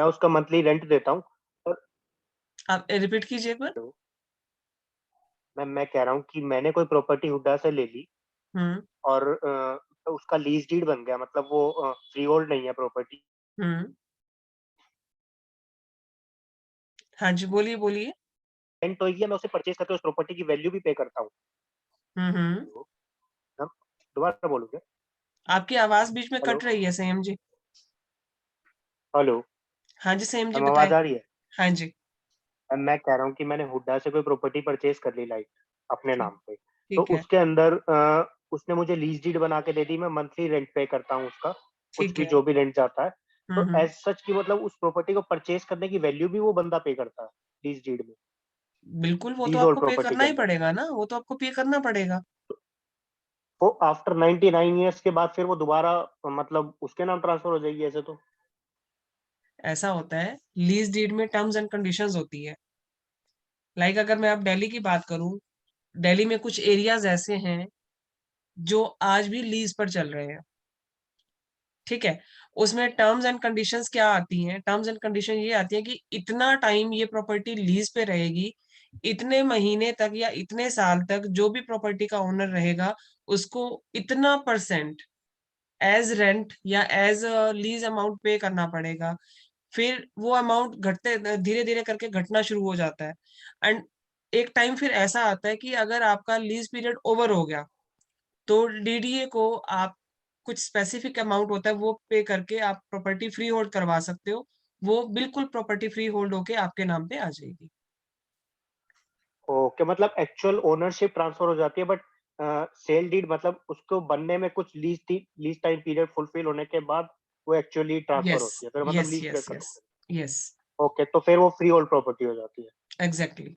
मैं उसका monthly rent देता हूँ। और आप रिपीट कीजिए एक बार। मैं कह रहा हूँ कि मैंने कोई प्रॉपर्टी हुड्डा से ले ली हम्म। और तो उसका लीज डीड बन गया, मतलब वो फ्री होल्ड नहीं है प्रॉपर्टी। हम्म। हाँ जी, बोलिए बोलिए। रेंट तो है, मैं उसे परचेज करके उस प्रॉपर्टी की वैल्यू भी पे करता हूँ। हम्म। हाँ, दोबारा बोलोगे? आपकी आवाज बीच में हेलो। कट रही है संयम जी। हेलो। हाँ जी संयम जी अब बताएं। आवाज आ रही है? हाँ जी। अब मैं कह रहा हूँ कि मैंने हुड्डा से कोई प्रॉपर्टी परचेज कर ली, लाइक अपने ठीक। नाम पे। तो ठीक है। उसके अंदर उसने मुझे लीज डीड बना के दे दी, मैं मंथली रेंट पे करता हूँ उसका, कुछ ठीक भी है। जो भी रेंट जाता है। तो हम्म। एज सच की मतलब उस प्रॉपर्टी को परचेज करने की वैल्यू भी वो बंदा पे करता है लीज डीड में, बिल्कुल, वो तो लीज होल्ड आपको पे प्रॉपर्टी करना के ही अंदर। पड़ेगा ना, वो तो आपको पे करना पड़ेगा। वो आफ्टर 99 ईयर्स के बाद फिर वो दोबारा मतलब उसके नाम ट्रांसफर हो जाएगी ऐसे तो? ऐसा होता है, लीज डीड में टर्म्स एंड कंडीशंस होती है। लाइक अगर मैं अब दिल्ली की बात करूं, दिल्ली में कुछ एरियाज ऐसे हैं जो आज भी लीज पर चल रहे हैं। ठीक है। उसमें टर्म्स एंड कंडीशंस क्या आती हैं? टर्म्स एंड कंडीशन ये आती है कि इतना टाइम ये प्रॉपर्टी लीज पे रहेगी, इतने महीने तक या इतने साल तक जो भी प्रॉपर्टी का ओनर रहेगा उसको इतना परसेंट एज रेंट या एज लीज अमाउंट पे करना पड़ेगा। फिर वो अमाउंट घटते धीरे धीरे करके घटना शुरू हो जाता है। एंड एक टाइम फिर ऐसा आता है कि अगर आपका लीज पीरियड ओवर हो गया तो डीडीए को आप कुछ स्पेसिफिक अमाउंट होता है वो पे करके आप प्रॉपर्टी फ्री होल्ड करवा सकते हो। वो बिल्कुल प्रॉपर्टी फ्री होल्ड होके आपके नाम पे आ जाएगी। ओके, मतलब एक्चुअल ओनरशिप ट्रांसफर हो जाती है, बट सेल डीड मतलब उसको बनने में कुछ लीज टाइम पीरियड फुलफिल होने के बाद वो एक्चुअली ट्रांसफर यस होती है, फिर मतलब यस लीज पे यस खत्म यस हो यस। जाती है। ओके, तो फिर वो फ्री होल्ड प्रॉपर्टी हो जाती है। एग्जैक्टली।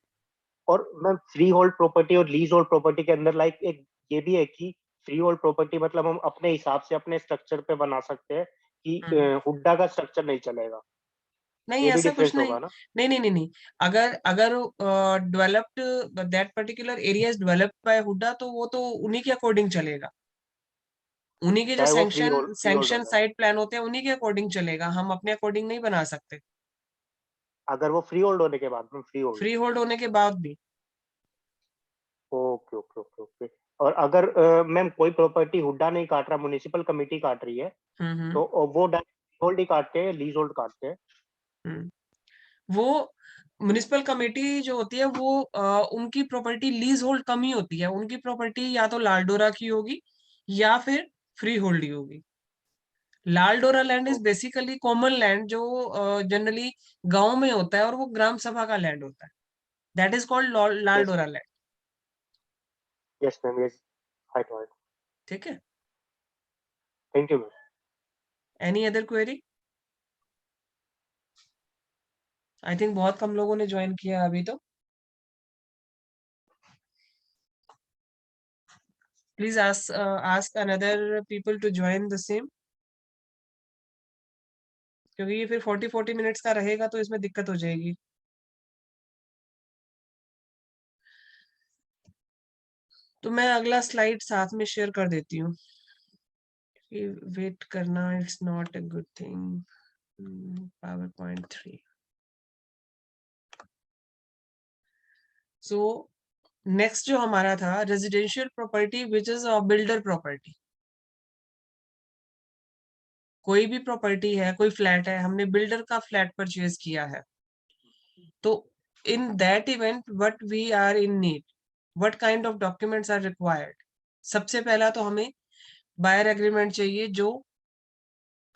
और मैम, फ्री होल्ड प्रॉपर्टी और लीज होल्ड प्रॉपर्टी के अंदर लाइक एक ये भी है कि फ्री होल्ड प्रॉपर्टी मतलब हम अपने हिसाब से अपने स्ट्रक्चर पे बना सकते हैं कि हुड्डा का स्ट्रक्चर नहीं चलेगा। नहीं ये भी ऐसा कुछ डिफरेंस नहीं। होगा ना? नहीं नहीं नहीं नहीं। अगर अगर developed that particular area is developed by Hooda तो वो तो उन्हीं के अकॉर्डिंग चलेगा। उन्हीं के जो चाहे वो सैंक्शन फ्री होल्ड हो सैंक्शन जाए, साइट प्लान होते हैं उन्हीं के अकॉर्डिंग चलेगा, हम अपने अकॉर्डिंग नहीं बना सकते। अगर वो फ्री होल्ड होने के बाद में फ्री होल्ड। फ्री होल्ड होने के बाद भी। Okay okay okay okay. और अगर मैम कोई प्रॉपर्टी हुड्डा नहीं काट रहा, म्युनिसिपल कमेटी काट रही है, हम्म। तो वो डायरेक्ट होल्ड ही काटते हैं, लीज होल्ड काटते हैं? हम्म। वो म्युनिसिपल कमेटी जो होती है वो उनकी प्रॉपर्टी लीज होल्ड कम ही होती है, उनकी प्रॉपर्टी या तो लाल डोरा की होगी या फिर फ्री होल्ड ही होगी। लाल डोरा land is okay. Basically common land जो जनरली गांव में होता है और वो ग्राम सभा का लैंड होता है। दैट इज कॉल्ड लाल यस Dora land. Yes ma'am, yes. Height height. ठीक है। Thank you ma'am. Any other query? I think बहुत कम लोगों ने ज्वाइन किया अभी तो। Please ask another people to join the same, क्योंकि ये फिर 40-40 मिनट्स का रहेगा तो इसमें दिक्कत हो जाएगी। तो मैं अगला स्लाइड साथ में शेयर कर देती हूँ। वेट करना it's not a good thing. Power point 3। So next जो हमारा था residential property which is a builder property. कोई भी प्रॉपर्टी है, कोई फ्लैट है, हमने बिल्डर का फ्लैट परचेज किया है, तो in that event what we are in need, what kind of documents are required. सबसे पहला तो हमें बायर एग्रीमेंट चाहिए जो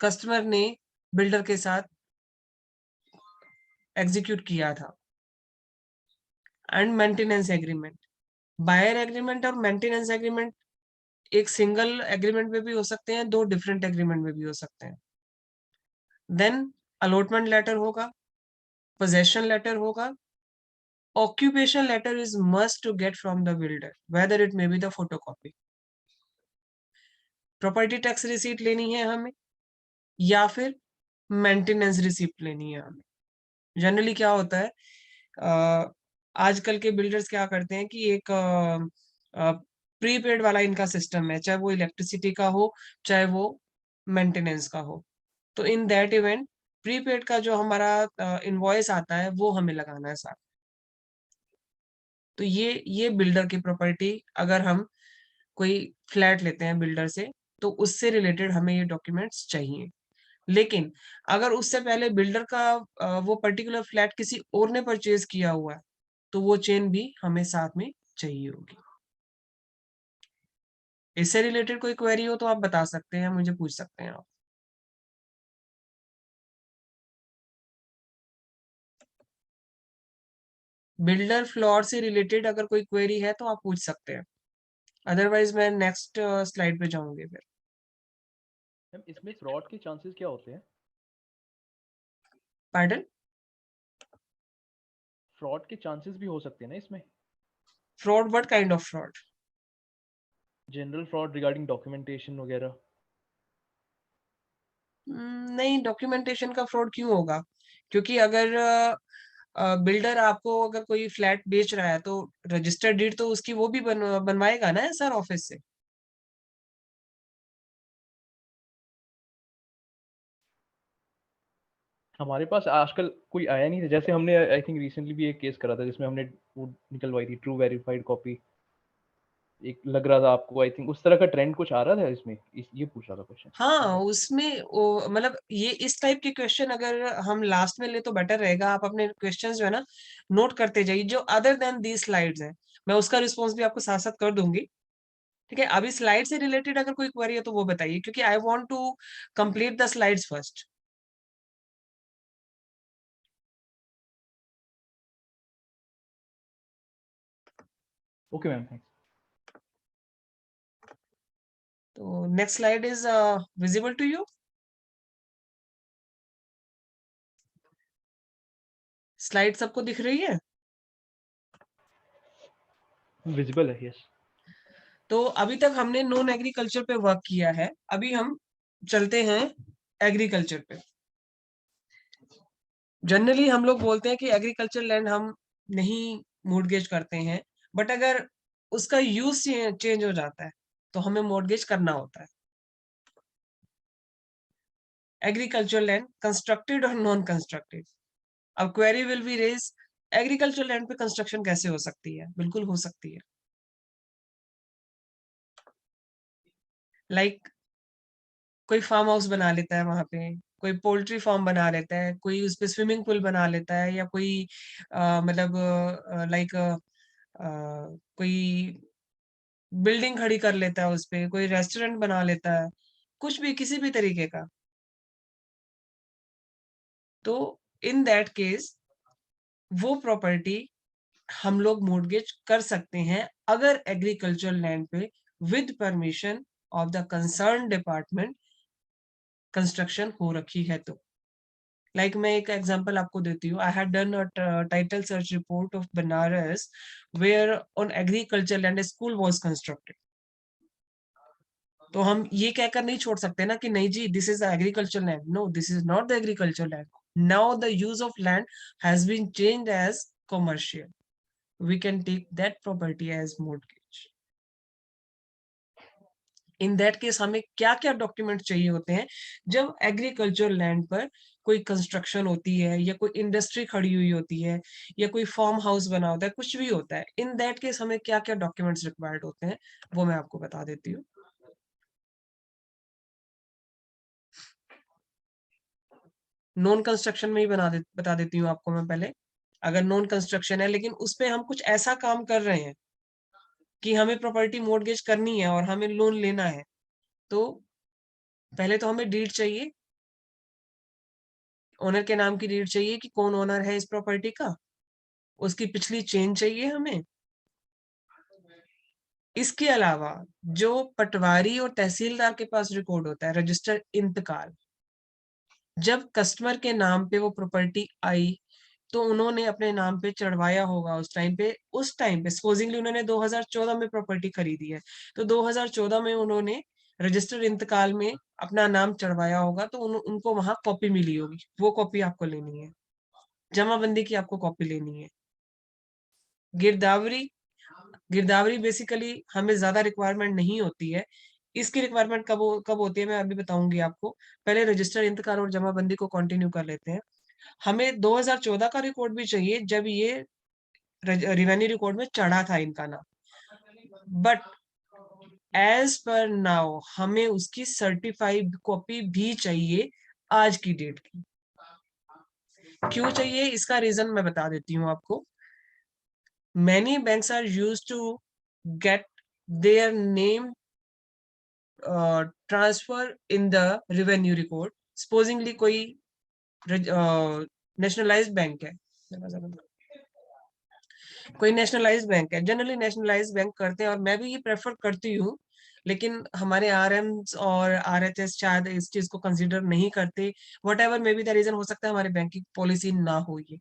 कस्टमर ने बिल्डर के साथ एग्जीक्यूट किया था, and maintenance agreement. Buyer agreement और मेंटेनेंस एग्रीमेंट एक सिंगल एग्रीमेंट में भी हो सकते हैं, दो डिफरेंट एग्रीमेंट में भी हो सकते हैं। देन अलॉटमेंट लेटर होगा, पोजेशन लेटर होगा, occupation letter is must to get from the builder whether it may be the photocopy. Property tax receipt लेनी है हमें या फिर मेंटेनेंस रिसीप्ट लेनी है हमें। जनरली क्या होता है, आजकल के बिल्डर्स क्या करते हैं कि एक प्रीपेड वाला इनका सिस्टम है, चाहे वो इलेक्ट्रिसिटी का हो चाहे वो मेंटेनेंस का हो। तो इन दैट इवेंट प्रीपेड का जो हमारा इनवॉइस आता है वो हमें लगाना है साथ। तो ये बिल्डर की प्रॉपर्टी, अगर हम कोई फ्लैट लेते हैं बिल्डर से, तो उससे रिलेटेड हमें ये डॉक्यूमेंट्स चाहिए। लेकिन अगर उससे पहले बिल्डर का वो पर्टिकुलर फ्लैट किसी और ने परचेज किया हुआ है, तो वो चेन भी हमें साथ में चाहिए होगी। इससे रिलेटेड कोई क्वेरी हो तो आप बता सकते हैं, मुझे पूछ सकते हैं आप। बिल्डर फ्लोर से रिलेटेड अगर कोई क्वेरी है तो आप पूछ सकते हैं, अदरवाइज मैं नेक्स्ट स्लाइड पे जाऊंगी फिर। मैम इसमें फ्रॉड के चांसेस क्या होते हैं? पार्डन? फ्रॉड के चांसेस भी हो सकते हैं ना इसमें? Fraud? What kind of fraud? General fraud regarding documentation वगैरह। नहीं, डॉक्यूमेंटेशन का फ्रॉड क्यों होगा? क्योंकि अगर बिल्डर आपको अगर कोई फ्लैट बेच रहा है तो रजिस्टर्ड डीड तो उसकी वो भी बनवाएगा ना सर ऑफिस से। हमारे पास आजकल कोई आया नहीं था, जैसे हमने आई थिंक रिसेंटली भी एक केस करा था जिसमें हमने वो निकलवाई थी ट्रू वेरीफाइड कॉपी। एक लग रहा था आपको, आई थिंक उस तरह का ट्रेंड कुछ आ रहा था इसमें, ये पूछ रहा था क्वेश्चन। हाँ, उसमें मतलब ये इस टाइप के क्वेश्चन अगर हम लास्ट में ले तो बेटर रहेगा। आप अपने क्वेश्चंस जो है ना नोट करते जाइए, जो अदर देन दी स्लाइड्स है, मैं उसका रिस्पॉन्स भी आपको साथ साथ कर दूंगी। ठीक है, अभी स्लाइड से रिलेटेड अगर कोई क्वेरी है तो वो बताइए, क्योंकि I want to complete the slides first. Okay ma'am, thanks. तो next slide is visible to you? Slide सबको दिख रही है? विजिबल है, यस। तो अभी तक हमने नॉन एग्रीकल्चर पे वर्क किया है, अभी हम चलते हैं एग्रीकल्चर पे। जनरली हम लोग बोलते हैं कि एग्रीकल्चर लैंड हम नहीं मोर्टगेज करते हैं, बट अगर उसका यूज चेंज हो जाता है तो हमें मोर्टगेज करना होता है। एग्रीकल्चर लैंड कंस्ट्रक्टेड और नॉन कंस्ट्रक्टेड। अब query will be raise, agriculture land पे कंस्ट्रक्शन कैसे हो सकती है? बिल्कुल हो सकती है। लाइक कोई फार्म हाउस बना लेता है वहां पे, कोई पोल्ट्री फार्म बना लेता है, कोई उस पे स्विमिंग पूल बना लेता है, या कोई मतलब लाइक कोई बिल्डिंग खड़ी कर लेता है उस पे, कोई रेस्टोरेंट बना लेता है, कुछ भी किसी भी तरीके का। तो इन दैट केस वो प्रॉपर्टी हम लोग मोर्टगेज कर सकते हैं, अगर एग्रीकल्चर लैंड पे with permission of the concern department construction हो रखी है तो। लाइक मैं एक एग्जांपल आपको देती हूँ। I had done a title search report of Banaras where on agriculture land school was constructed. तो हम ये कहकर नहीं छोड़ सकते ना कि नहीं जी this is the agriculture land. No, this is not the agriculture land. Now the use of land has been changed as commercial, we can take that property as mortgage। In that case हमें क्या क्या document चाहिए होते हैं जब agriculture land पर कोई construction होती है, या कोई इंडस्ट्री खड़ी हुई होती है, या कोई फार्म हाउस बना होता है, कुछ भी होता है, इन दैट केस हमें क्या क्या डॉक्यूमेंट्स रिक्वायर्ड होते हैं वो मैं आपको बता देती हूँ। नॉन कंस्ट्रक्शन में ही बता देती हूँ आपको मैं पहले। अगर नॉन कंस्ट्रक्शन है लेकिन उस पे हम कुछ ऐसा काम कर रहे हैं कि हमें प्रॉपर्टी मोर्टगेज करनी है और हमें लोन लेना है, तो पहले तो हमें डीड चाहिए, ओनर के नाम की डीड चाहिए कि कौन ओनर है इस प्रॉपर्टी का, उसकी पिछली चेन चाहिए हमें। इसके अलावा जो पटवारी और तहसीलदार के पास रिकॉर्ड होता है, रजिस्टर इंतकाल, जब कस्टमर के नाम पे वो प्रॉपर्टी आई तो उन्होंने अपने नाम पे चढ़वाया होगा उस टाइम पे सपोजिंगली उन्होंने 2014 में प्रॉपर्टी खरीदी है, तो 2014 में उन्होंने रजिस्टर इंतकाल में अपना नाम चढ़वाया होगा, तो उनको वहां कॉपी मिली होगी, वो कॉपी आपको लेनी है। जमाबंदी की आपको कॉपी लेनी है। गिरदावरी, गिरदावरी बेसिकली हमें ज्यादा रिक्वायरमेंट नहीं होती है, इसकी रिक्वायरमेंट कब होती है मैं अभी बताऊंगी आपको। पहले रजिस्टर इंतकाल और जमाबंदी को कंटिन्यू कर लेते हैं। हमें 2014 का रिकॉर्ड भी चाहिए जब ये रेवेन्यू रिकॉर्ड में चढ़ा था इनका नाम, बट एज पर नाउ हमें उसकी सर्टिफाइड कॉपी भी चाहिए आज की डेट की। क्यों चाहिए इसका रीजन मैं बता देती हूँ आपको। Many banks are used to get their name transfer in the revenue record. Supposingly कोई नेशनलाइज्ड बैंक है, कोई नेशनलाइज्ड बैंक है, जनरली नेशनलाइज्ड बैंक करते हैं और मैं भी ये प्रेफर करती हूँ, लेकिन हमारे आरएम्स और आरएचएस शायद इस चीज को कंसीडर नहीं करते। Whatever may be the reason, हो सकता है हमारी बैंकिंग पॉलिसी ना हो। ये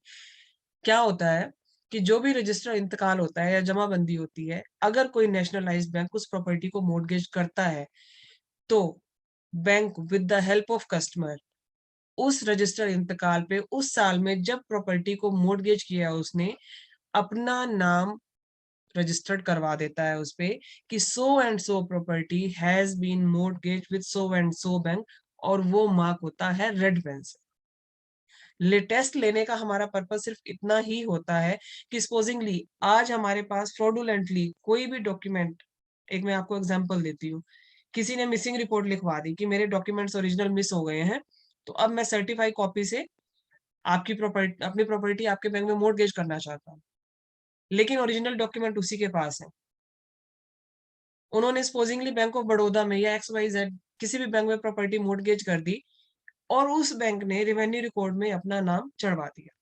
क्या होता है कि जो भी रजिस्टर इंतकाल होता है या जमाबंदी होती है, अगर कोई नेशनलाइज्ड बैंक उस प्रॉपर्टी को मोर्टगेज करता है तो bank with the help of customer उस रजिस्टर इंतकाल पे उस साल में जब प्रॉपर्टी को मोर्टगेज किया उसने, अपना नाम रजिस्टर्ड करवा देता है उस पे कि so and so property has been mortgage with so and so bank, और वो मार्क होता है रेड पेन से। लेटेस्ट लेने का हमारा पर्पस सिर्फ इतना ही होता है कि सपोजिंगली आज हमारे पास फ्रॉडुलेंटली कोई भी डॉक्यूमेंट, एक मैं आपको एग्जांपल देती हूँ, किसी ने मिसिंग रिपोर्ट लिखवा दी कि मेरे डॉक्यूमेंट्स ओरिजिनल मिस हो गए हैं, तो अब मैं सर्टिफाइड कॉपी से आपकी प्रॉपर्टी, अपनी प्रॉपर्टी आपके बैंक में मोर्टगेज करना चाहता हूँ, लेकिन ओरिजिनल डॉक्यूमेंट उसी के पास है। उन्होंने सपोजिंगली बैंक ऑफ बड़ौदा में या XYZ किसी भी बैंक में प्रॉपर्टी मोर्टगेज कर दी और उस बैंक ने रेवेन्यू रिकॉर्ड में अपना नाम चढ़वा दिया।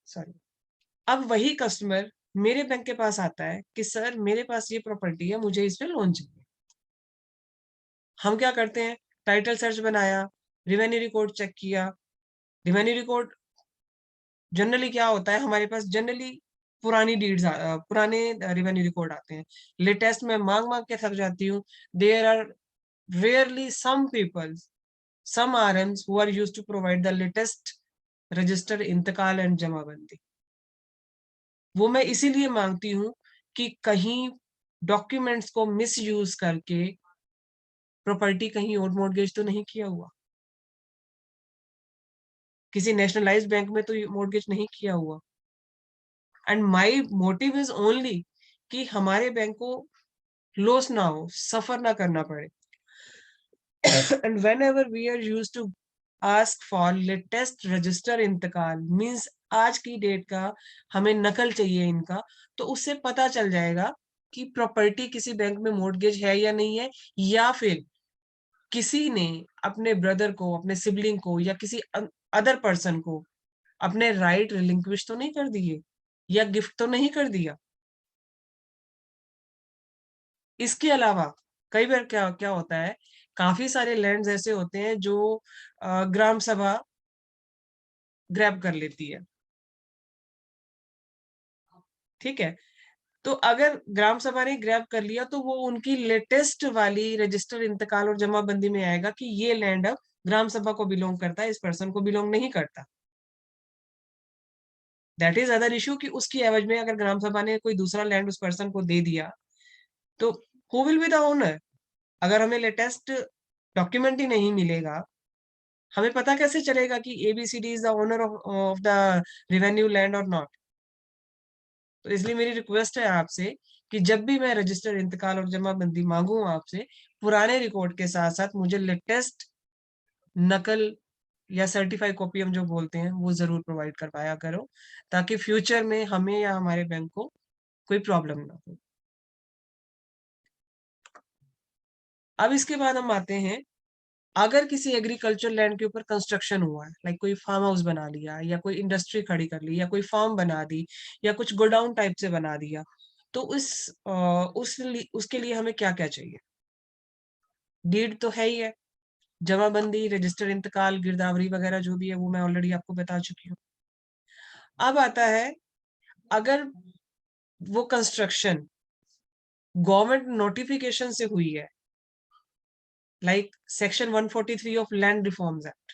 सॉरी। अब वही कस्टमर मेरे बैंक के पास आता है कि सर मेरे पास ये प्रॉपर्टी है, मुझे इस पे लोन चाहिए। हम क्या करते हैं, टाइटल सर्च बनाया, रेवेन्यू रिकॉर्ड चेक किया। रेवेन्यू रिकॉर्ड जनरली क्या होता है, हमारे पास जनरली पुरानी डीड्स, पुराने रेवेन्यू रिकॉर्ड आते हैं। लेटेस्ट में मांग मांग के थक जाती हूँ। There are rarely some people, some RMs who are used to provide the latest register इंतकाल एंड जमाबंदी। वो मैं इसीलिए मांगती हूँ कि कहीं डॉक्यूमेंट्स को मिसयूज करके प्रॉपर्टी कहीं और मॉर्गेज तो नहीं किया हुआ, किसी नेशनलाइज्ड बैंक में तो मॉर्गेज नहीं किया हुआ। And my motive is only कि हमारे बैंक को लॉस ना हो, सफर ना करना पड़े। And whenever we are used to ask for latest register इंतकाल मीन्स आज की डेट का हमें नकल चाहिए इनका, तो उससे पता चल जाएगा कि प्रॉपर्टी किसी बैंक में मॉर्टगेज है या नहीं है, या फिर किसी ने अपने ब्रदर को, अपने सिबलिंग को या किसी अदर पर्सन को अपने राइट रिलिंक्विश तो नहीं कर दिए या गिफ्ट तो नहीं कर दिया। इसके अलावा कई बार क्या क्या होता है, काफी सारे लैंड्स ऐसे होते हैं जो ग्राम सभा ग्रैब कर लेती है, ठीक है। तो अगर ग्राम सभा ने ग्रैब कर लिया तो वो उनकी लेटेस्ट वाली रजिस्टर इंतकाल और जमाबंदी में आएगा कि ये लैंड अब ग्राम सभा को बिलोंग करता है, इस पर्सन को बिलोंग नहीं करता। दैट इज अदर इशू कि उसकी एवज में अगर ग्राम सभा ने कोई दूसरा लैंड उस पर्सन को दे दिया तो who will be the owner. अगर हमें लेटेस्ट डॉक्यूमेंट ही नहीं मिलेगा, हमें पता कैसे चलेगा कि ABCD is the owner of the revenue land और नॉट। तो इसलिए मेरी रिक्वेस्ट है आपसे कि जब भी मैं रजिस्टर इंतकाल और जमाबंदी मांगू आपसे, पुराने रिकॉर्ड के साथ साथ मुझे लेटेस्ट नकल या सर्टिफाइड कॉपी हम जो बोलते हैं वो जरूर प्रोवाइड करवाया करो, ताकि फ्यूचर में हमें या हमारे बैंक को कोई प्रॉब्लम ना हो। अब इसके बाद हम आते हैं, अगर किसी एग्रीकल्चर लैंड के ऊपर कंस्ट्रक्शन हुआ है, लाइक कोई फार्म हाउस बना लिया या कोई इंडस्ट्री खड़ी कर ली या कोई फार्म बना दी या कुछ गोडाउन टाइप से बना दिया, तो उसके लिए हमें क्या क्या चाहिए। डीड तो है ही है, जमाबंदी, रजिस्टर इंतकाल, गिरदावरी वगैरह जो भी है वो मैं ऑलरेडी आपको बता चुकी हूँ। अब आता है, अगर वो कंस्ट्रक्शन गवर्नमेंट नोटिफिकेशन से हुई है, like section 143 of land reforms act,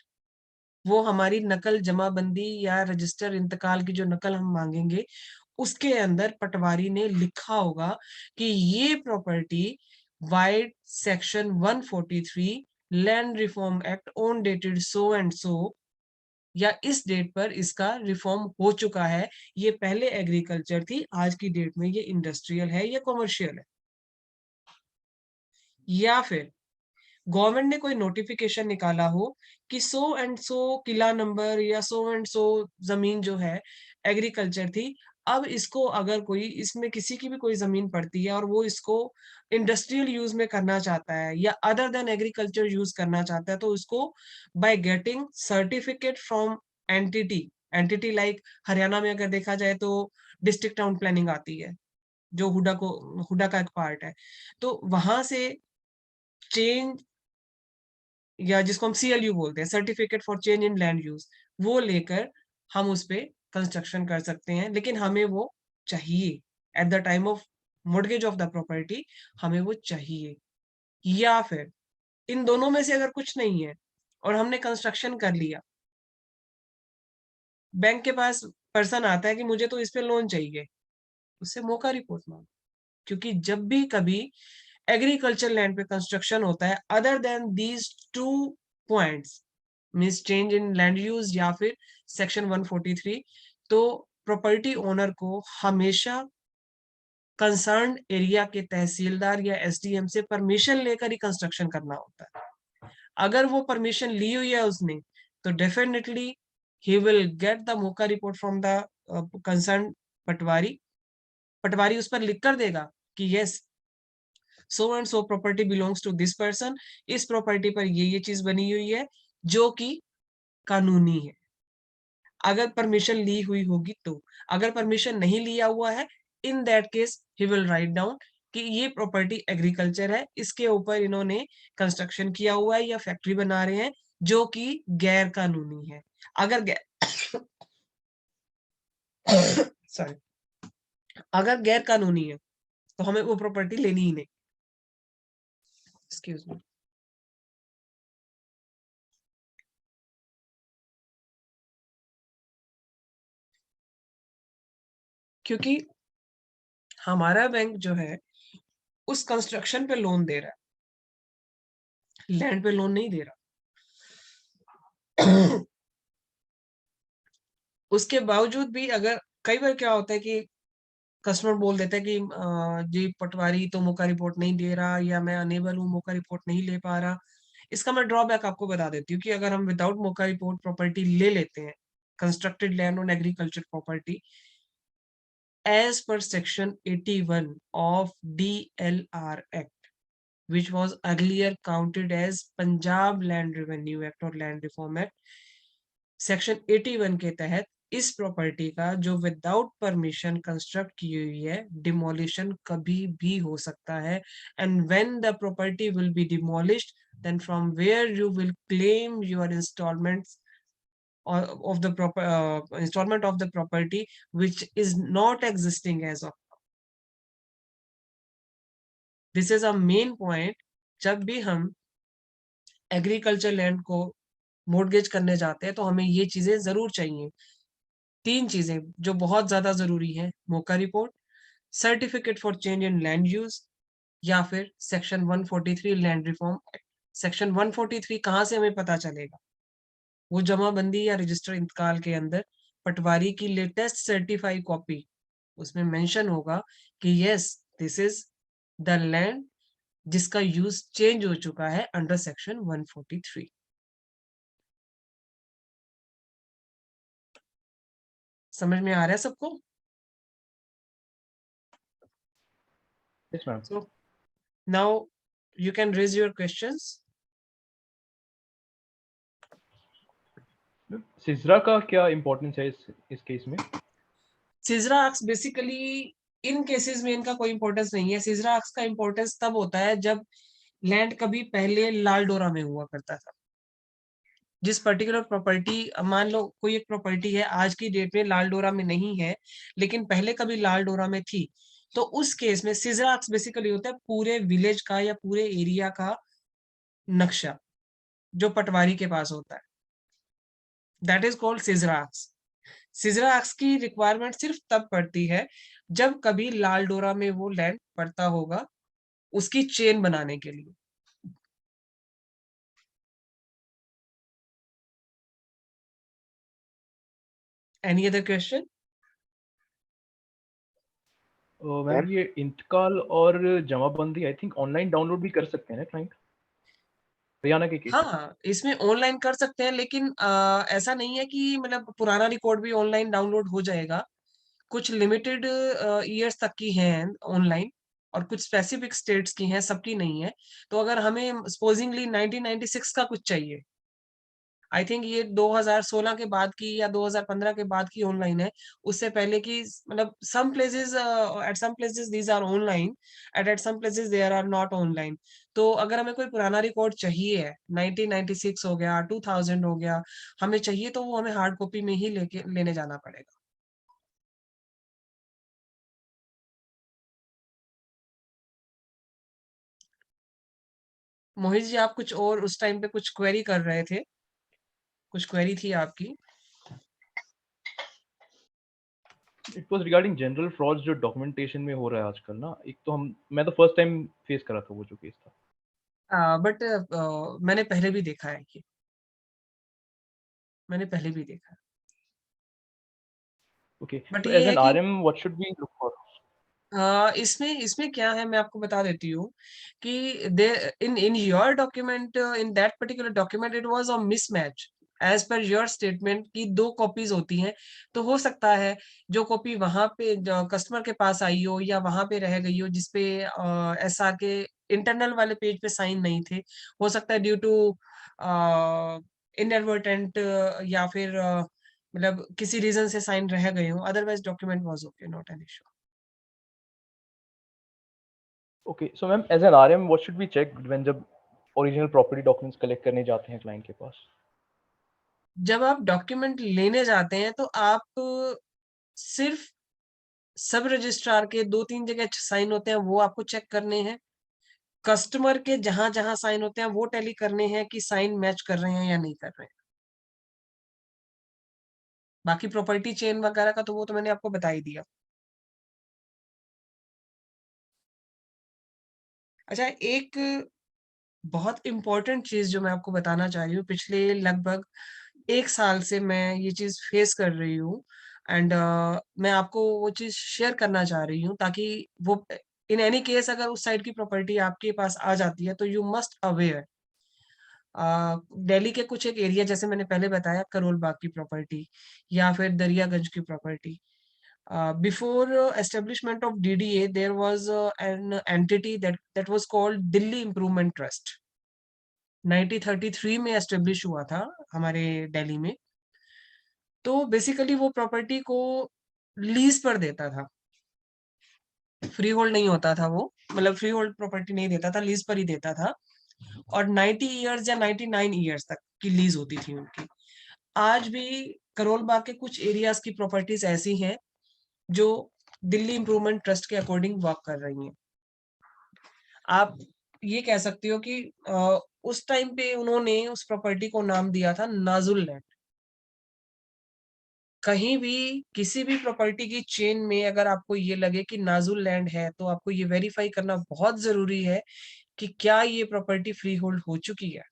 वो हमारी नकल जमाबंदी या रजिस्टर इंतकाल की जो नकल हम मांगेंगे उसके अंदर पटवारी ने लिखा होगा कि ये property wide section 143 land reform act on dated so and सो, या इस डेट पर इसका रिफॉर्म हो चुका है, ये पहले एग्रीकल्चर थी, आज की डेट में ये इंडस्ट्रियल है या कमर्शियल है। या फिर गवर्नमेंट ने कोई नोटिफिकेशन निकाला हो कि so and so Qila number या सो एंड सो जमीन जो है एग्रीकल्चर थी, अब इसको अगर कोई, इसमें किसी की भी कोई जमीन पड़ती है और वो इसको इंडस्ट्रियल यूज में करना चाहता है या अदर देन एग्रीकल्चर यूज करना चाहता है, तो उसको by getting certificate from entity, entity like Haryana में अगर देखा जाए तो डिस्ट्रिक्ट टाउन प्लानिंग आती है, जो हुडा का एक पार्ट है, तो वहां से चेंज, या जिसको हम सीएलयू बोलते हैं, certificate for change in land use, वो लेकर हम उस पे कंस्ट्रक्शन कर सकते हैं, लेकिन हमें वो चाहिए at the time of mortgage of the property, हमें वो चाहिए। या फिर इन दोनों में से अगर कुछ नहीं है और हमने कंस्ट्रक्शन कर लिया, बैंक के पास पर्सन आता है कि मुझे तो इस पे लोन चाहिए, उससे मौका रिपोर्ट मांगो, क्योंकि जब भी कभी एग्रीकल्चर लैंड पे कंस्ट्रक्शन होता है other than these two points, means change in land use या फिर सेक्शन 143, तो प्रॉपर्टी ओनर को हमेशा कंसर्न एरिया के तहसीलदार या एसडीएम से परमिशन लेकर ही कंस्ट्रक्शन करना होता है। अगर वो परमिशन ली हुई है उसने, तो definitely he will get the मौका report from the concern patwari. Patwari उस पर लिख कर देगा कि yes, so and so property belongs to this person, इस प्रॉपर्टी पर ये चीज बनी हुई है जो कि कानूनी है, अगर परमिशन ली हुई होगी तो। अगर परमिशन नहीं लिया हुआ है, इन that case he will write down कि ये प्रॉपर्टी एग्रीकल्चर है, इसके ऊपर इन्होंने कंस्ट्रक्शन किया हुआ है या फैक्ट्री बना रहे हैं जो कि गैर कानूनी है। अगर सॉरी, अगर गैर कानूनी है तो हमें वो प्रॉपर्टी लेनी ही नहीं। Excuse me. क्योंकि हमारा बैंक जो है उस कंस्ट्रक्शन पे लोन दे रहा है, लैंड पे लोन नहीं दे रहा। उसके बावजूद भी अगर कई बार क्या होता है कि कस्टमर बोल देता है कि जी पटवारी तो मौका रिपोर्ट नहीं दे रहा, या मैं अनेबल हूँ, मौका रिपोर्ट नहीं ले पा रहा। इसका मैं ड्रॉबैक आपको बता देती हूँ कि अगर हम विदाउट मौका रिपोर्ट प्रॉपर्टी ले लेते हैं, constructed land on agriculture property, as per section 81 of DLR Act, which was earlier counted as Punjab Land Revenue Act और Land Reform Act, सेक्शन 81 के तहत इस प्रॉपर्टी का जो विदाउट परमिशन कंस्ट्रक्ट की हुई है, डिमोलिशन कभी भी हो सकता है। And when the property will be demolished, then from where you will claim your installments of the proper installment of the property which is not existing as of now. This is a main point। जब भी हम agriculture land को mortgage करने जाते हैं तो हमें ये चीजें जरूर चाहिए। 3 चीजें जो बहुत ज्यादा जरूरी है: मौका report, certificate for change in land use, या फिर section 143 land reform act. Section 143 कहाँ से हमें पता चलेगा? वो जमाबंदी या रजिस्टर इंतकाल के अंदर पटवारी की लेटेस्ट सर्टिफाइड कॉपी, उसमें मेंशन होगा कि yes this is the land जिसका यूज चेंज हो चुका है अंडर सेक्शन 143। समझ में आ रहा है सबको? Yes ma'am. So now you can raise your questions. सिजरा का क्या इम्पोर्टेंस है इस केस में? सिजरा एक्ट बेसिकली इन केसेस में इनका कोई इंपॉर्टेंस नहीं है। सिजरा एक्ट का इंपॉर्टेंस तब होता है जब लैंड कभी पहले लाल डोरा में हुआ करता था। जिस पर्टिकुलर प्रॉपर्टी, मान लो कोई एक प्रॉपर्टी है आज की डेट में लाल डोरा में नहीं है, लेकिन पहले कभी लाल डोरा में थी, तो उस केस में सिजरा एक्ट बेसिकली होता है पूरे विलेज का या पूरे एरिया का नक्शा जो पटवारी के पास होता है, दैट इज कॉल्ड सिजरा एक्ट। सिजरा एक्ट की रिक्वायरमेंट सिर्फ तब पड़ती है जब कभी लाल डोरा में वो लैंड पड़ता होगा उसकी चेन बनाने के लिए। Any other question? मैम ये इंतकाल और जमाबंदी आई थिंक ऑनलाइन डाउनलोड भी कर सकते हैं ना क्लाइंट, हरियाणा के केस? हाँ, इसमें ऑनलाइन कर सकते हैं, लेकिन ऐसा नहीं है कि मतलब पुराना रिकॉर्ड भी ऑनलाइन डाउनलोड हो जाएगा। कुछ लिमिटेड ईयर्स तक की हैं ऑनलाइन, और कुछ स्पेसिफिक स्टेट्स की हैं, सबकी नहीं है। तो अगर हमें सपोजिंगली 1996 का कुछ चाहिए, आई थिंक ये 2016 के बाद की या 2015 के बाद की ऑनलाइन है। उससे पहले की मतलब some places, at some places these are online, at some places there are not online. तो अगर हमें कोई पुराना रिकॉर्ड चाहिए है, 1996 हो गया, 2000 हो गया, हमें चाहिए, तो वो हमें हार्ड कॉपी में ही लेने जाना पड़ेगा। मोहित जी, आप कुछ और उस टाइम पे कुछ क्वेरी कर रहे थे, कुछ क्वेरी थी आपकी? It was regarding general frauds जो डॉक्यूमेंटेशन में हो रहा है आजकल ना। एक तो मैं तो फर्स्ट टाइम फेस करा था वो जो केस था। बट मैंने पहले भी देखा है ये, मैंने पहले भी देखा है। ओके, बट तो ये एज है एन कि RM what should we look for? इसमें इसमें क्या है, मैं आपको बता देती हूँ कि they in in your document, in that particular document it was a mismatch as per your statement की 2 कॉपीज होती हैं। तो हो सकता है जो कॉपी वहां पे कस्टमर के पास आई हो या वहां पे रह गई हो, जिसपे एसआर के इंटरनल वाले पेज पे साइन नहीं थे, हो सकता है ड्यू टू इनएडवर्टेंट, या फिर मतलब किसी रीजन से साइन रह गए हो। Otherwise document was okay, not an issue. Okay, so ma'am as an RM what should we check when जब ओरिजिनल प्रॉपर्टी डॉक्यूमेंट्स कलेक्ट करने जाते हैं क्लाइंट के पास? जब आप डॉक्यूमेंट लेने जाते हैं तो आप सिर्फ सब रजिस्ट्रार के 2-3 जगह साइन होते हैं, वो आपको चेक करने हैं। कस्टमर के जहां-जहां साइन होते हैं, वो टैली करने हैं कि साइन मैच कर रहे हैं या नहीं कर रहे हैं। बाकी प्रॉपर्टी चेन वगैरह का तो वो तो मैंने आपको बता ही दिया। अच्छा, एक बहुत इम्पोर्टेंट चीज जो मैं आपको बताना चाह रही हूँ, पिछले लगभग 1 साल से मैं ये चीज फेस कर रही हूँ, एंड मैं आपको वो चीज शेयर करना चाह रही हूँ, ताकि वो इन एनी केस अगर उस साइड की प्रॉपर्टी आपके पास आ जाती है तो यू मस्ट अवेयर। दिल्ली के कुछ एक एरिया, जैसे मैंने पहले बताया, करोल बाग की प्रॉपर्टी या फिर दरियागंज की property, before establishment of DDA there was an entity that was called Delhi improvement trust. 1933 में एस्टेब्लिश हुआ था हमारे दिल्ली में। तो बेसिकली वो प्रॉपर्टी को लीज पर देता था, फ्री होल्ड नहीं होता था वो, मतलब फ्री होल्ड प्रॉपर्टी नहीं देता था, लीज पर ही देता था। और 90 इयर्स या 99 इयर्स तक की लीज होती थी उनकी। आज भी करोल बाग के कुछ एरियाज की प्रॉपर्टीज ऐसी हैं जो दिल्ली इम्प्रूवमेंट ट्रस्ट के अकॉर्डिंग वर्क कर रही हैं। आप ये कह सकते हो कि उस टाइम पे उन्होंने उस प्रॉपर्टी को नाम दिया था नाजुल लैंड। कहीं भी किसी भी प्रॉपर्टी की चेन में अगर आपको ये लगे कि नाजुल लैंड है, तो आपको ये वेरीफाई करना बहुत जरूरी है कि क्या ये प्रॉपर्टी फ्री होल्ड हो चुकी है।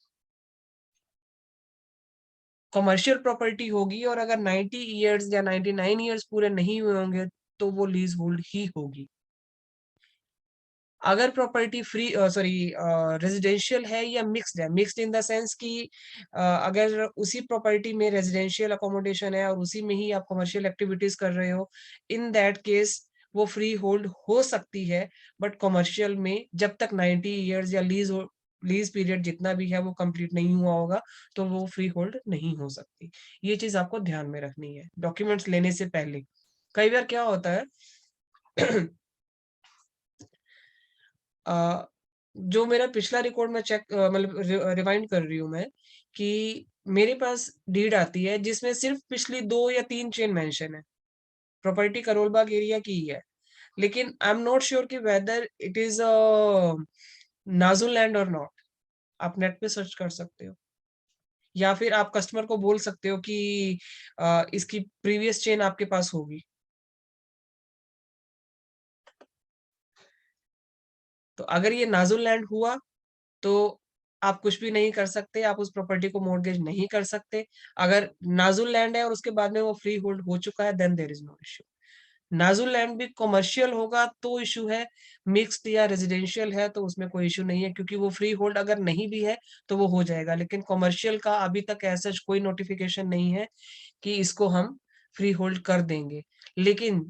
कमर्शियल प्रॉपर्टी होगी, और अगर 90 इयर्स या 99 इयर्स पूरे नहीं हुए होंगे तो वो लीज होल्ड ही होगी। अगर प्रॉपर्टी फ्री सॉरी रेजिडेंशियल है या मिक्स्ड है, मिक्स्ड इन द सेंस कि अगर उसी प्रॉपर्टी में रेजिडेंशियल अकोमोडेशन है और उसी में ही आप कमर्शियल एक्टिविटीज कर रहे हो, इन दैट केस वो फ्री होल्ड हो सकती है। बट कमर्शियल में जब तक 90 इयर्स या लीज पीरियड जितना भी है वो कंप्लीट नहीं हुआ होगा, तो वो फ्री होल्ड नहीं हो सकती। ये चीज आपको ध्यान में रखनी है डॉक्यूमेंट्स लेने से पहले। कई बार क्या होता है अ, जो मेरा पिछला रिकॉर्ड मैं चेक मतलब रिवाइंड कर रही हूँ मैं, कि मेरे पास डीड आती है जिसमें सिर्फ पिछली 2 या 3 चेन मेंशन है, प्रॉपर्टी करोल बाग एरिया की ही है, लेकिन आई एम नॉट श्योर कि वेदर इट इज नाजुल लैंड और नॉट। आप नेट पे सर्च कर सकते हो, या फिर आप कस्टमर को बोल सकते हो कि इसकी प्रीवियस चेन आपके पास होगी। तो अगर ये नाजुल लैंड हुआ तो आप कुछ भी नहीं कर सकते, आप उस प्रॉपर्टी को मॉर्गेज नहीं कर सकते। अगर नाजुल लैंड है और उसके बाद में वो फ्री होल्ड हो चुका है, then there is no issue. नाजुल लैंड भी कमर्शियल होगा तो इशू है, मिक्स्ड या रेजिडेंशियल है तो उसमें कोई इशू नहीं है, क्योंकि वो फ्री होल्ड अगर नहीं भी है तो वो हो जाएगा। लेकिन कमर्शियल का अभी तक ऐसा कोई नोटिफिकेशन नहीं है कि इसको हम फ्री होल्ड कर देंगे। लेकिन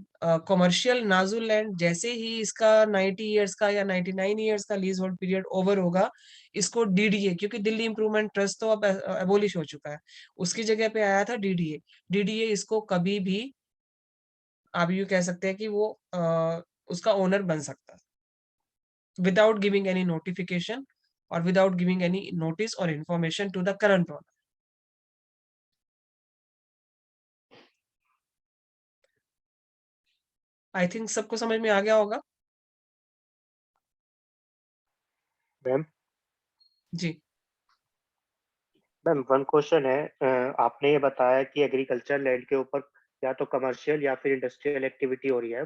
कमर्शियल नाजुल लैंड जैसे ही इसका 90 इयर्स का या 99 इयर्स का लीज होल्ड पीरियड ओवर होगा, इसको डीडीए, क्योंकि दिल्ली इंप्रूवमेंट ट्रस्ट तो अब एबोलिश हो चुका है, उसकी जगह पे आया था डीडीए। डीडीए इसको कभी भी आप यूँ कह सकते हैं कि वो उसका ओनर बन सकता है विदाउट गिविंग एनी नोटिफिकेशन और विदाउट गिविंग एनी नोटिस और information to the current owner. I think सबको समझ में आ गया होगा। Ma'am ji. Ma'am one question है, आपने ये बताया कि एग्रीकल्चर लैंड के ऊपर या तो कमर्शियल या फिर इंडस्ट्रियल एक्टिविटी हो रही है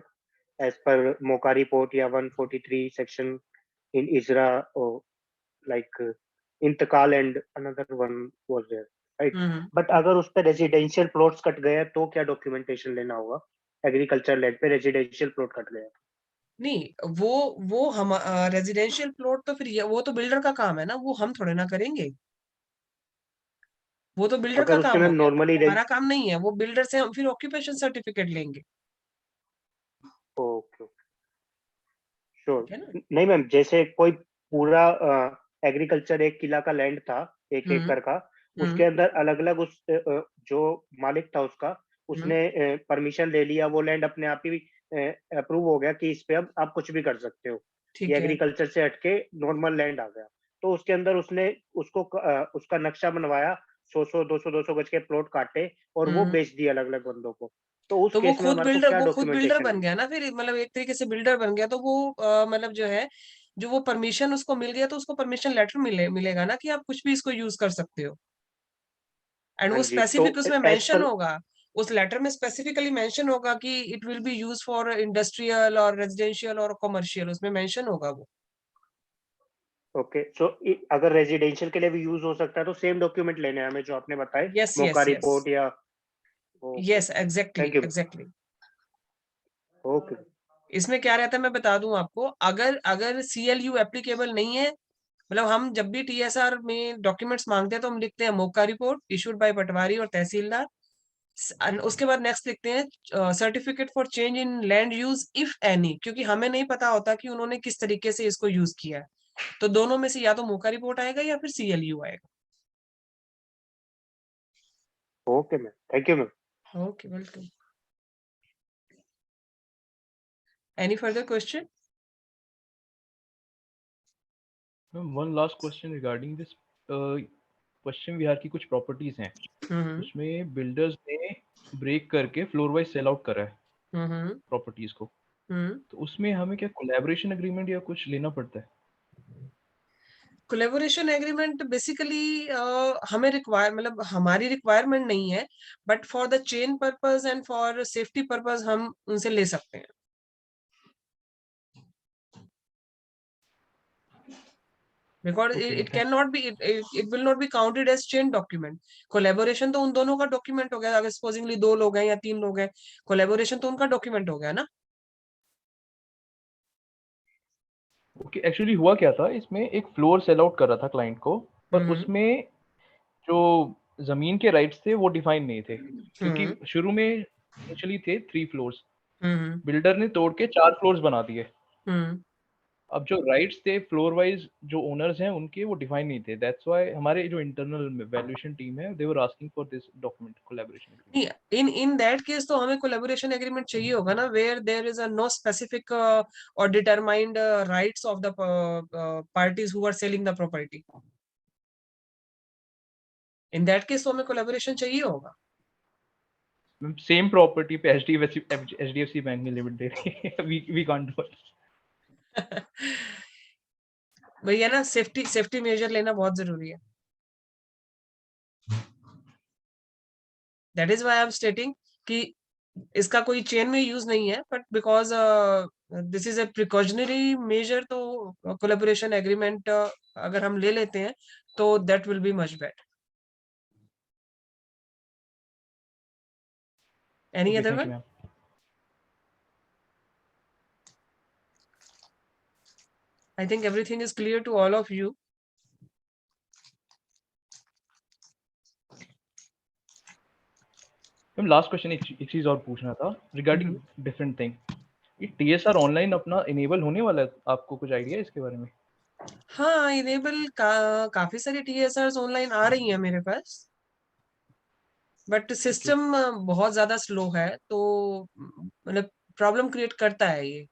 एज पर मोका रिपोर्ट या 143 सेक्शन इन इजरा, लाइक इंतकाल and another one was there, right? But अगर उस पे रेजिडेंशियल प्लॉट्स कट गए हैं तो क्या डॉक्यूमेंटेशन लेना होगा? एग्रीकल्चर लैंड पे रेजिडेंशियल प्लॉट कट गया है। नहीं, वो हम रेजिडेंशियल प्लॉट तो फिर वो तो बिल्डर का काम है ना, वो हम थोड़े ना करेंगे। वो तो बिल्डर का अगर उसके काम में हो गया, नॉर्मली हमारा काम नहीं है। वो बिल्डर से हम फिर ऑक्यूपेशन सर्टिफिकेट लेंगे। Okay, sure. ठीक है ना? नहीं मैम, जैसे कोई पूरा एग्रीकल्चर एक किला का लैंड था, एक हम्म एकड़ का, उसके हम्म अंदर अलग अलग उस जो मालिक था उसका, हम्म उसने परमिशन ले लिया, वो लैंड अपने आप ही अप्रूव हो गया कि इस पे अब आप कुछ भी कर सकते हो, ये ठीक है। एग्रीकल्चर से हटके नॉर्मल लैंड आ गया। तो उसके अंदर उसने उसको उसका नक्शा बनवाया, 100 200 गज के प्लॉट काटे और वो हम्म बेच दिए अलग अलग बंदों को। तो उस तो केस में हमारे को क्या वो खुद बिल्डर डॉक्यूमेंटेशन बन लेनी? गया ना फिर, मतलब एक तरीके से बिल्डर बन गया। तो वो मतलब जो है, जो वो परमिशन उसको मिल गया तो उसको परमिशन लेटर मिलेगा ना कि आप कुछ भी इसको यूज कर सकते हो। एंड हाँ वो जी, तो स्पेसिफिक उसमें एज मेंशन पर, होगा, उस लेटर में स्पेसिफिकली मेंशन होगा कि it will be use for industrial और रेजिडेंशियल और कमर्शियल, उसमें मेंशन होगा वो। ओके, सो अगर रेजिडेंशियल के लिए भी यूज हो सकता है तो सेम डॉक्यूमेंट लेने हैं हमें जो आपने बताए, यस मौका यस यस रिपोर्ट या? Okay, yes, exactly thank you. Exactly. Okay. इसमें क्या रहता है मैं बता दूं आपको, अगर अगर सीएलयू एप्लीकेबल नहीं है, मतलब हम जब भी टीएसआर में डॉक्यूमेंट्स मांगते हैं तो हम लिखते हैं मौका रिपोर्ट इशूड बाय पटवारी और तहसीलदार। उसके बाद नेक्स्ट लिखते हैं certificate for change in land use if any, क्योंकि हमें नहीं पता होता कि उन्होंने किस तरीके से इसको यूज किया है। तो दोनों में से या तो मौका रिपोर्ट आएगा या फिर सीएलयू आएगा। Okay ma'am, thank you ma'am. Okay, welcome. Any further question? One last question regarding this. Paschim Vihar की कुछ प्रॉपर्टीज हैं, हम्म उसमें बिल्डर्स ने ब्रेक करके फ्लोर वाइज सेल आउट करा है हम्म प्रॉपर्टीज को। हम्म तो उसमें हमें क्या कोलैबोरेशन एग्रीमेंट या कुछ लेना पड़ता है? कोलेबोरेशन एग्रीमेंट बेसिकली हमें रिक्वायर, मतलब हमारी रिक्वायरमेंट नहीं है, but for the chain purpose and for safety purpose हम उनसे ले सकते हैं। Because okay, it thanks. cannot be, it will not be counted as chain document. Collaboration तो उन दोनों का डॉक्यूमेंट हो गया, अगर सपोजिंगली 2 लोग हैं या 3 लोग हैं, कोलेबोरेशन तो उनका डॉक्यूमेंट हो गया ना। ओके, एक्चुअली हुआ क्या था, इसमें एक फ्लोर सेल आउट कर रहा था क्लाइंट को, पर हम्म उसमें जो जमीन के राइट्स थे वो डिफाइन नहीं थे, क्योंकि हम्म शुरू में इनिशियली थे 3 फ्लोर्स, हम्म बिल्डर ने तोड़ के 4 फ्लोर्स बना दिए। हम्म अब जो राइट्स थे फ्लोर वाइज जो ओनर्स हैं उनके, वो डिफाइन नहीं थे। दैट्स व्हाई हमारे जो इंटरनल वैल्यूएशन टीम है, they were asking for this document, collaboration agreement. नहीं, इन दैट केस तो हमें कोलेबोरेशन एग्रीमेंट चाहिए होगा ना, where there is a no specific और determined rights of the parties who are selling the property. In that case तो हमें collaboration चाहिए होगा। सेम प्रॉपर्टी पे एचडीएफसी बैंक में लिमिट दे रही है। We can't do it. भैया ना, सेफ्टी सेफ्टी मेजर लेना बहुत जरूरी है। That is why I am stating कि इसका कोई चेन में यूज नहीं है, but because this is a precautionary major, तो कोलैबोरेशन एग्रीमेंट अगर हम ले लेते हैं तो that will be much better. Any Okay, other thank you, one? ma'am. I think everything is clear to all of you. Ma'am last question एक चीज और पूछना था रिगार्डिंग डिफरेंट थिंग. ये TSR ऑनलाइन अपना इनेबल होने वाला है, आपको कुछ आइडिया है इसके बारे में? हाँ, इनेबल काफी सारी TSRs ऑनलाइन आ रही हैं मेरे पास, बट सिस्टम बहुत ज्यादा स्लो है, तो मतलब प्रॉब्लम क्रिएट करता है ये.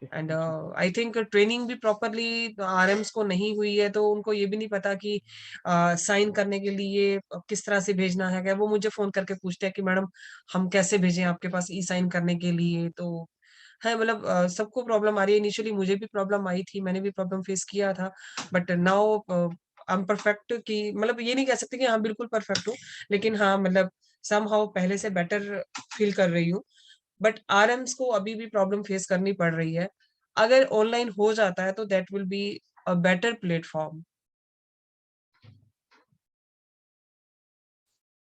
एंड आई थिंक ट्रेनिंग भी प्रॉपरली RMs को नहीं हुई है, तो उनको ये भी नहीं पता कि साइन करने के लिए किस तरह से भेजना है. वो मुझे फोन करके पूछते हैं कि मैडम हम कैसे भेजें आपके पास साइन करने के लिए. तो है मतलब सबको प्रॉब्लम आ रही है. इनिशियली मुझे भी प्रॉब्लम आई थी, मैंने भी प्रॉब्लम फेस किया था, but now I am perfect. कि मतलब ये नहीं कह सकते कि हाँ बिल्कुल परफेक्ट हूँ, लेकिन हाँ मतलब समहाउ पहले से बेटर फील कर रही हूँ. बट RMs को अभी भी प्रॉब्लम फेस करनी पड़ रही है. अगर ऑनलाइन हो जाता है तो that will be a better platform.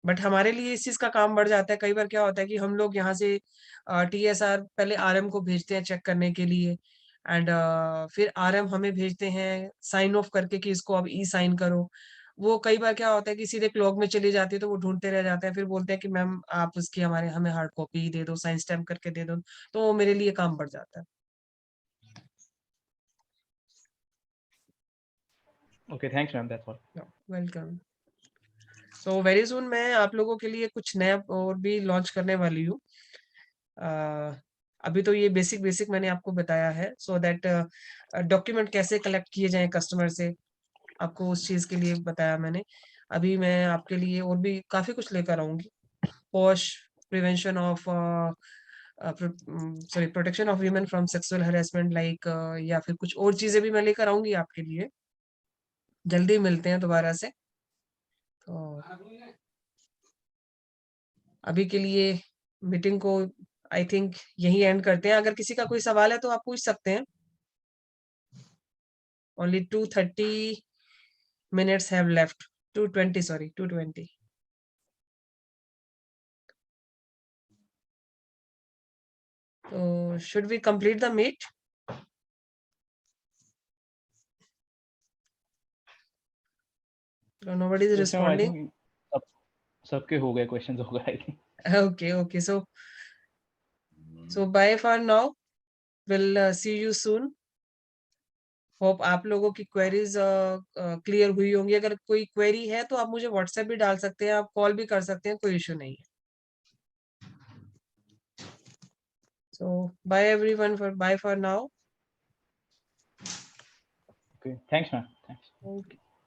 But हमारे लिए इस चीज का काम बढ़ जाता है. कई बार क्या होता है कि हम लोग यहाँ से TSR पहले RM को भेजते हैं चेक करने के लिए, एंड फिर RM हमें भेजते हैं साइन ऑफ करके कि इसको अब साइन करो. वो कई बार क्या होता है कि सीधे क्लॉग में चली जाती है, तो वो ढूंढते रह जाते हैं, फिर बोलते हैं कि मैम आप उसकी हमें हार्ड कॉपी दे दो, साइन स्टैम्प करके दे दो. तो वो मेरे लिए काम बढ़ जाता है. Okay, thanks ma'am, that's all. Welcome. So very soon मैं आप लोगों के लिए कुछ नया और भी लॉन्च करने वाली हूँ. अभी तो ये बेसिक मैंने आपको बताया है, सो दैट डॉक्यूमेंट कैसे कलेक्ट किए जाएं कस्टमर से, आपको उस चीज के लिए बताया मैंने. अभी मैं आपके लिए और भी काफी कुछ लेकर आऊंगी. Posh prevention of sorry protection of women from sexual harassment like, या फिर कुछ और चीजें भी मैं लेकर आऊंगी आपके लिए. जल्दी मिलते हैं दोबारा से. तो अभी के लिए मीटिंग को आई थिंक यही एंड करते हैं. अगर किसी का कोई सवाल है तो आप पूछ सकते हैं. Only 2:30 minutes have left. 2:20, sorry, 2:20. So should we complete the meet? So nobody is Yes, ma'am, I responding. think सबके हो गए क्वेश्चंस हो गए I think. Okay. So bye for now. We'll see you soon. Hope आप लोगों की queries clear हुई होंगी. अगर कोई क्वेरी है तो आप मुझे व्हाट्सएप भी डाल सकते हैं, आप कॉल भी कर सकते हैं, कोई इशू नहीं है. So bye everyone, bye for now. Okay, thanks ma'am, thanks. Okay.